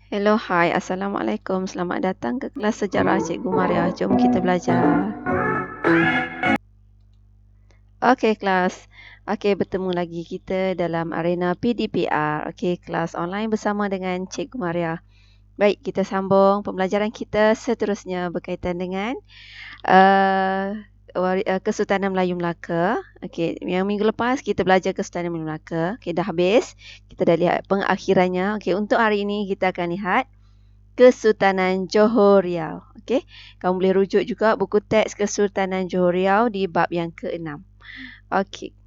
Hello, hai. Assalamualaikum. Selamat datang ke kelas sejarah Cikgu Maria. Jom kita belajar. Okey, kelas. Okey, bertemu lagi kita dalam arena PDPR. Okey, kelas online bersama dengan Cikgu Maria. Baik, kita sambung pembelajaran kita seterusnya berkaitan dengan Kesultanan Melayu Melaka. Okey, yang minggu lepas kita belajar Kesultanan Melayu Melaka. Okey, dah habis. Kita dah lihat pengakhirannya. Okey, untuk hari ini kita akan lihat Kesultanan Johor Riau. Okey, kamu boleh rujuk juga buku teks Kesultanan Johor Riau di bab yang ke-6. Okey.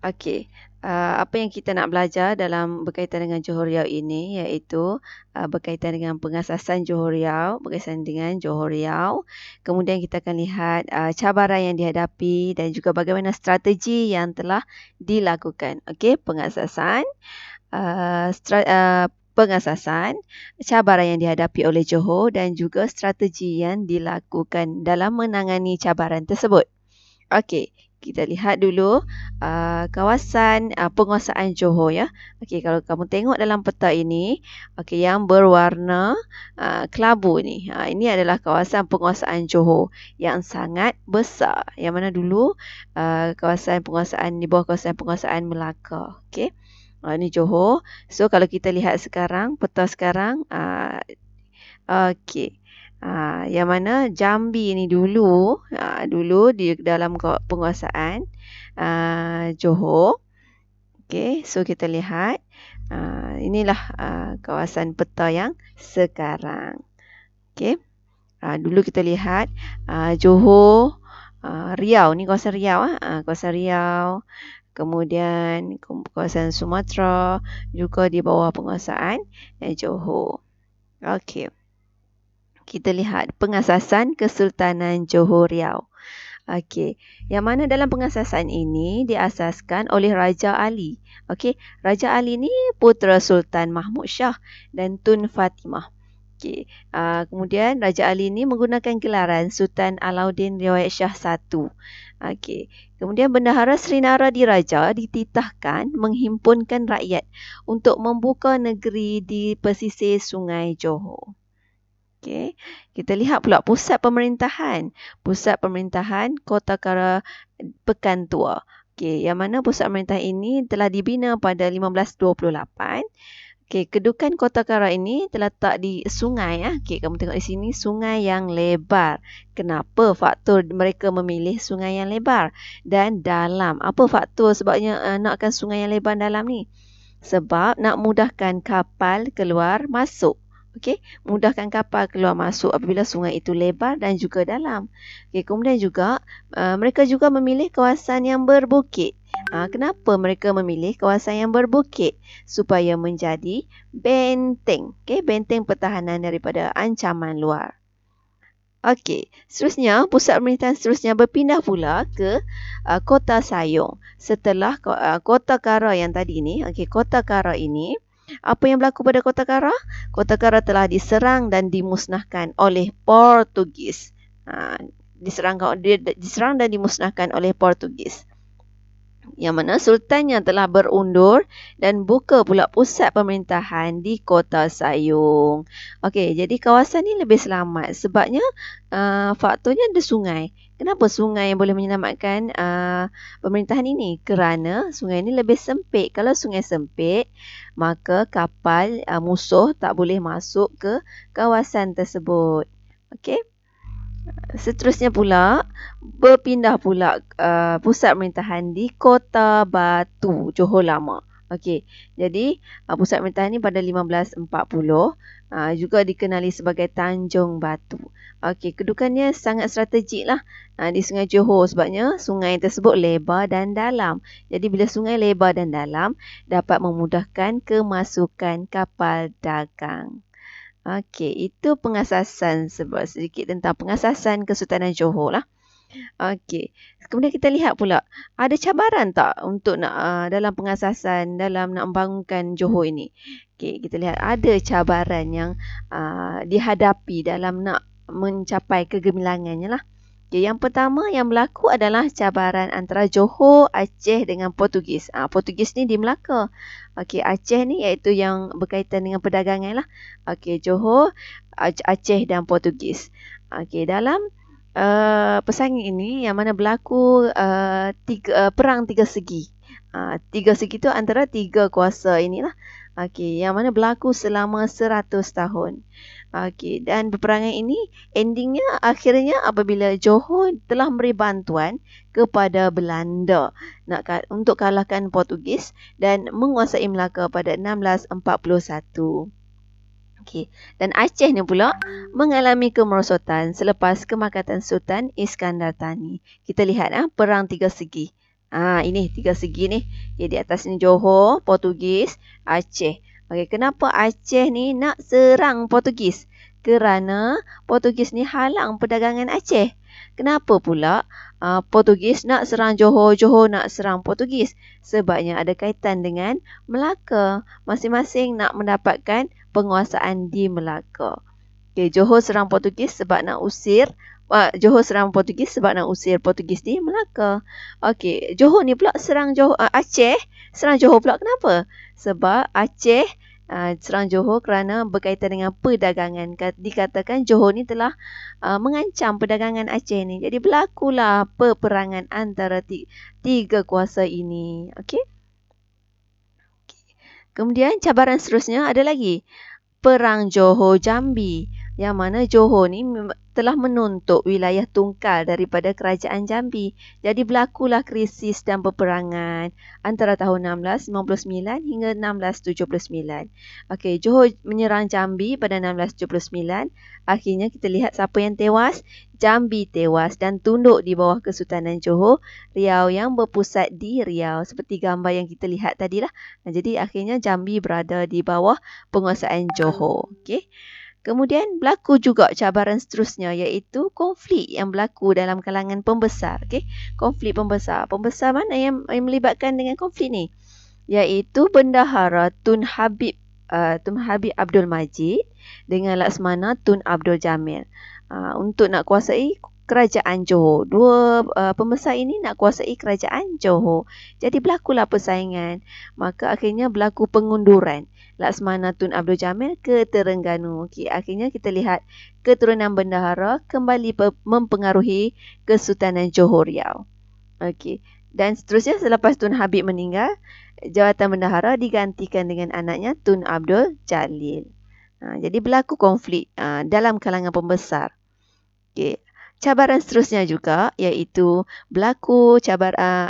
Okey. Apa yang kita nak belajar dalam berkaitan dengan Johor Riau ini iaitu berkaitan dengan pengasasan Johor Riau, berkaitan dengan Johor Riau. Kemudian kita akan lihat cabaran yang dihadapi dan juga bagaimana strategi yang telah dilakukan. Okey, pengasasan, cabaran yang dihadapi oleh Johor dan juga strategi yang dilakukan dalam menangani cabaran tersebut. Okey, kita lihat dulu kawasan penguasaan Johor ya. Okey, kalau kamu tengok dalam peta ini, okey, yang berwarna kelabu ni. Ini adalah kawasan penguasaan Johor yang sangat besar. Yang mana dulu kawasan penguasaan di bawah kawasan penguasaan Melaka. Okey. Ini Johor. So kalau kita lihat sekarang, peta sekarang, okey. Yang mana Jambi ni dulu di dalam penguasaan Johor. Okey, so kita lihat inilah kawasan peta yang sekarang. Okey. Dulu kita lihat Johor, Riau ni kawasan Riau kawasan Riau. Kemudian kawasan Sumatera juga di bawah penguasaan Johor. Okey. Kita lihat pengasasan Kesultanan Johor Riau. Okey, yang mana dalam pengasasan ini diasaskan oleh Raja Ali. Okey, Raja Ali ni putera Sultan Mahmud Shah dan Tun Fatimah. Okey, kemudian Raja Ali ni menggunakan gelaran Sultan Alauddin Riwayat Shah I. Okey, kemudian Bendahara Srinara Diraja dititahkan menghimpunkan rakyat untuk membuka negeri di pesisir Sungai Johor. Okey, kita lihat pula pusat pemerintahan. Pusat pemerintahan Kota Kara Pekan Tua. Okey, yang mana pusat pemerintahan ini telah dibina pada 1528. Okey, kedudukan Kota Kara ini terletak di sungai. Okey, kamu tengok di sini sungai yang lebar. Kenapa faktor mereka memilih sungai yang lebar dan dalam? Apa faktor sebabnya nakkan sungai yang lebar dalam ni? Sebab nak mudahkan kapal keluar masuk. Okey, mudahkan kapal keluar masuk apabila sungai itu lebar dan juga dalam. Okey, kemudian juga mereka juga memilih kawasan yang berbukit. Kenapa mereka memilih kawasan yang berbukit? Supaya menjadi benteng. Okey, benteng pertahanan daripada ancaman luar. Okey, seterusnya pusat pemerintahan seterusnya berpindah pula ke Kota Sayong. Setelah Kota Kara yang tadi ni, okey, Kota Kara ini, apa yang berlaku pada Kota Kara? Kota Kara telah diserang dan dimusnahkan oleh Portugis. Diserang dan dimusnahkan oleh Portugis. Yang mana sultannya telah berundur dan buka pula pusat pemerintahan di Kota Sayong. Okey, jadi kawasan ni lebih selamat sebabnya faktornya ada sungai. Kenapa sungai yang boleh menyelamatkan pemerintahan ini? Kerana sungai ini lebih sempit. Kalau sungai sempit, maka kapal musuh tak boleh masuk ke kawasan tersebut. Okey. Seterusnya pula, berpindah pula pusat pemerintahan di Kota Batu, Johor Lama. Okey, jadi pusat pemerintahan ini pada 1540 juga dikenali sebagai Tanjung Batu. Okey, kedudukannya sangat strategik lah di Sungai Johor sebabnya sungai tersebut lebar dan dalam. Jadi bila sungai lebar dan dalam, dapat memudahkan kemasukan kapal dagang. Okey, itu pengasasan, sedikit tentang pengasasan Kesultanan Johor lah. Okey, kemudian kita lihat pula, ada cabaran tak untuk nak dalam pengasasan, dalam nak membangunkan Johor ini? Okey, kita lihat ada cabaran yang dihadapi dalam nak mencapai kegemilangannya lah. Okay, yang pertama yang berlaku adalah cabaran antara Johor, Aceh dengan Portugis. Portugis ni di Melaka. Okey, Aceh ni iaitu yang berkaitan dengan perdagangan lah. Okey, Johor, Aceh dan Portugis. Okey, dalam persaingan ini yang mana berlaku perang tiga segi. Tiga segi tu antara tiga kuasa inilah. Okey, yang mana berlaku selama 100 tahun. Okey, dan peperangan ini endingnya akhirnya apabila Johor telah memberi bantuan kepada Belanda untuk kalahkan Portugis dan menguasai Melaka pada 1641. Okey, dan Aceh ni pula mengalami kemerosotan selepas kemakatan Sultan Iskandar Thani. Kita lihat perang tiga segi. Ini tiga segi ni. Okay, di atas ni Johor, Portugis, Aceh. Okey, kenapa Aceh ni nak serang Portugis? Kerana Portugis ni halang perdagangan Aceh. Kenapa pula Portugis nak serang Johor, Johor nak serang Portugis? Sebabnya ada kaitan dengan Melaka. Masing-masing nak mendapatkan penguasaan di Melaka. Okay, Johor serang Portugis sebab nak usir Portugis di Melaka. Okey, Johor ni pula serang Aceh, serang Johor pula kenapa? Sebab Aceh serang Johor kerana berkaitan dengan perdagangan. Dikatakan Johor ni telah mengancam perdagangan Aceh ni. Jadi berlakulah peperangan antara tiga kuasa ini. Okey. Kemudian cabaran seterusnya ada lagi. Perang Johor Jambi. Yang mana Johor ni telah menuntut wilayah tungkal daripada kerajaan Jambi. Jadi berlakulah krisis dan peperangan antara tahun 1659 hingga 1679. Okey, Johor menyerang Jambi pada 1679. Akhirnya kita lihat siapa yang tewas. Jambi tewas dan tunduk di bawah Kesultanan Johor, Riau yang berpusat di Riau. Seperti gambar yang kita lihat tadilah. Jadi akhirnya Jambi berada di bawah penguasaan Johor. Okey. Kemudian berlaku juga cabaran seterusnya iaitu konflik yang berlaku dalam kalangan pembesar. Okay? Konflik pembesar. Pembesar mana yang melibatkan dengan konflik ni? Iaitu Bendahara Tun Habib Abdul Majid dengan Laksmana Tun Abdul Jamil. Untuk nak kuasai kerajaan Johor. Dua pembesar ini nak kuasai kerajaan Johor. Jadi berlakulah persaingan. Maka akhirnya berlaku pengunduran Laksmana Tun Abdul Jamil ke Terengganu. Okay, akhirnya kita lihat keturunan bendahara kembali mempengaruhi Kesultanan Johor Riau. Okay. Dan seterusnya selepas Tun Habib meninggal, jawatan bendahara digantikan dengan anaknya Tun Abdul Jalil. Jadi berlaku konflik dalam kalangan pembesar. Okay. Cabaran seterusnya juga iaitu berlaku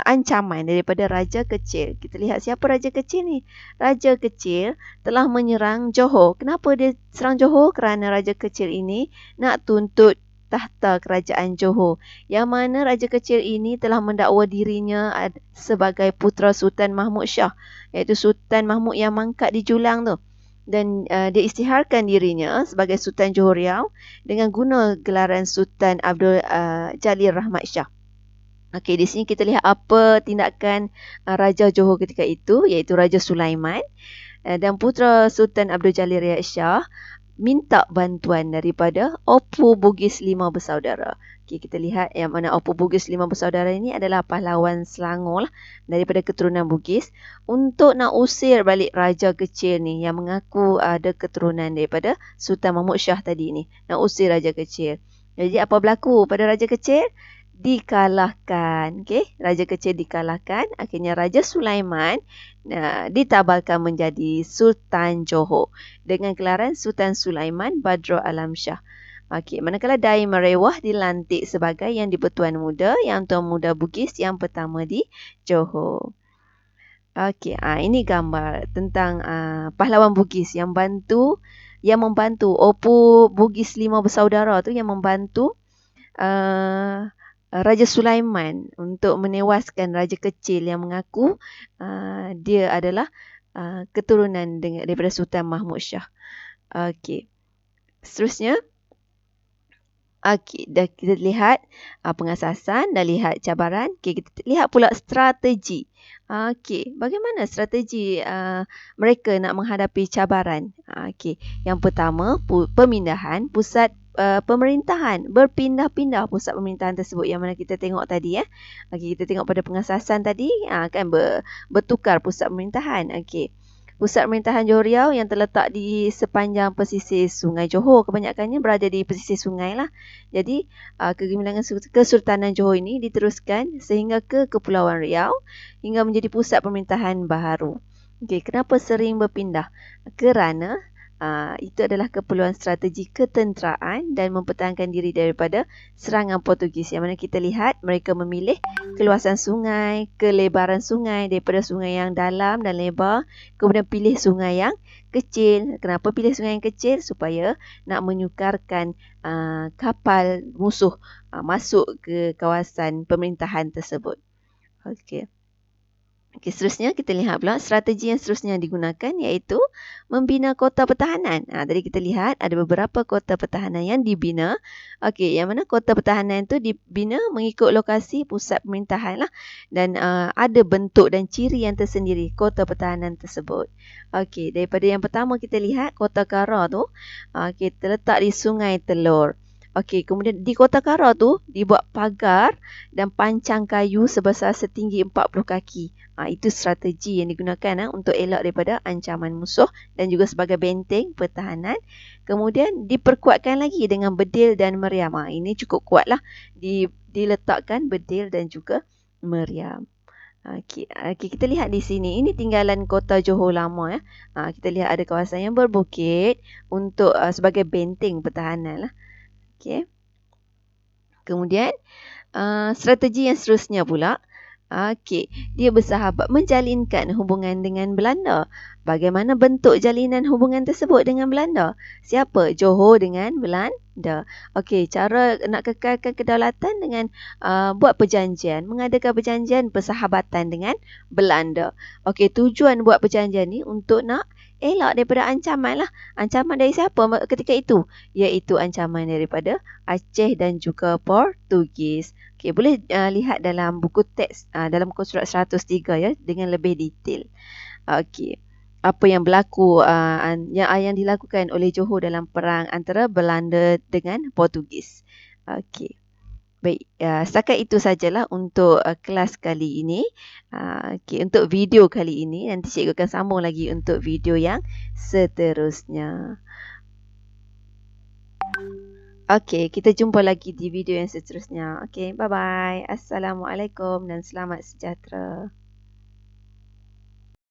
ancaman daripada Raja Kecil. Kita lihat siapa Raja Kecil ni. Raja Kecil telah menyerang Johor. Kenapa dia serang Johor? Kerana Raja Kecil ini nak tuntut tahta kerajaan Johor. Yang mana Raja Kecil ini telah mendakwa dirinya sebagai putera Sultan Mahmud Shah. Iaitu Sultan Mahmud yang mangkat di Julang tu. Dan dia isytiharkan dirinya sebagai Sultan Johor Riau dengan guna gelaran Sultan Abdul Jalil Rahmat Shah. Okey, di sini kita lihat apa tindakan Raja Johor ketika itu, iaitu Raja Sulaiman dan putera Sultan Abdul Jalil Rahmat Shah minta bantuan daripada Opu Bugis 5 bersaudara. Okay, kita lihat yang mana Opu Bugis 5 bersaudara ini adalah pahlawan Selangor lah, daripada keturunan Bugis untuk nak usir balik Raja Kecil ni yang mengaku ada keturunan daripada Sultan Mahmud Shah tadi ni. Nak usir Raja Kecil. Jadi apa berlaku pada Raja Kecil? Dikalahkan. Okay? Raja Kecil dikalahkan. Akhirnya Raja Sulaiman ditabalkan menjadi Sultan Johor dengan gelaran Sultan Sulaiman Badrul Alam Shah. Okey, manakala Dai Merewah dilantik sebagai yang di-Pertuan Muda, yang Tuan Muda Bugis yang pertama di Johor. Okey, ini gambar tentang pahlawan Bugis yang membantu Opu Bugis 5 bersaudara tu yang membantu Raja Sulaiman untuk menewaskan Raja Kecil yang mengaku dia adalah keturunan daripada Sultan Mahmud Shah. Okey. Seterusnya, okey, dah kita lihat pengasasan, dah lihat cabaran. Okey, kita lihat pula strategi. Okey, bagaimana strategi mereka nak menghadapi cabaran? Okey, yang pertama, pemindahan pusat pemerintahan, berpindah-pindah pusat pemerintahan tersebut yang mana kita tengok tadi. Okey, kita tengok pada pengasasan tadi, kan bertukar pusat pemerintahan. Okey. Pusat pemerintahan Johor Riau yang terletak di sepanjang pesisir Sungai Johor, kebanyakannya berada di pesisir sungai lah. Jadi kegemilangan Kesultanan Johor ini diteruskan sehingga ke Kepulauan Riau hingga menjadi pusat pemerintahan baharu. Okey, kenapa sering berpindah? Kerana itu adalah keperluan strategi ketenteraan dan mempertahankan diri daripada serangan Portugis. Yang mana kita lihat mereka memilih keluasan sungai, kelebaran sungai daripada sungai yang dalam dan lebar. Kemudian pilih sungai yang kecil. Kenapa pilih sungai yang kecil? Supaya nak menyukarkan kapal musuh masuk ke kawasan pemerintahan tersebut. Okey. Okey, seterusnya kita lihat pula strategi yang seterusnya digunakan iaitu membina kota pertahanan. Tadi kita lihat ada beberapa kota pertahanan yang dibina. Okey, yang mana kota pertahanan itu dibina mengikut lokasi pusat pemerintahan lah. Dan ada bentuk dan ciri yang tersendiri kota pertahanan tersebut. Okey, daripada yang pertama kita lihat Kota Kara tu terletak di Sungai Telur. Okey, kemudian di Kota Kara tu dibuat pagar dan pancang kayu sebesar setinggi 40 kaki. Itu strategi yang digunakan untuk elak daripada ancaman musuh dan juga sebagai benteng pertahanan. Kemudian diperkuatkan lagi dengan bedil dan meriam. Ini cukup kuatlah diletakkan bedil dan juga meriam. Okey, kita lihat di sini. Ini tinggalan kota Johor lama. Kita lihat ada kawasan yang berbukit untuk sebagai benteng pertahanan lah. Okey. Kemudian strategi yang seterusnya pula. Okey, dia bersahabat menjalinkan hubungan dengan Belanda. Bagaimana bentuk jalinan hubungan tersebut dengan Belanda? Siapa? Johor dengan Belanda. Okey, cara nak kekalkan kedaulatan dengan buat perjanjian, mengadakan perjanjian persahabatan dengan Belanda. Okey, tujuan buat perjanjian ni untuk nak elak daripada ancaman lah. Ancaman dari siapa ketika itu? Iaitu ancaman daripada Aceh dan juga Portugis. Okey, boleh lihat dalam buku teks dalam muka surat 103 ya dengan lebih detail. Okey. Apa yang berlaku yang dilakukan oleh Johor dalam perang antara Belanda dengan Portugis. Okey. Baik, setakat itu sajalah untuk kelas kali ini. Okey, untuk video kali ini nanti cikgu akan sambung lagi untuk video yang seterusnya. Okey, kita jumpa lagi di video yang seterusnya. Okey, bye-bye. Assalamualaikum dan selamat sejahtera.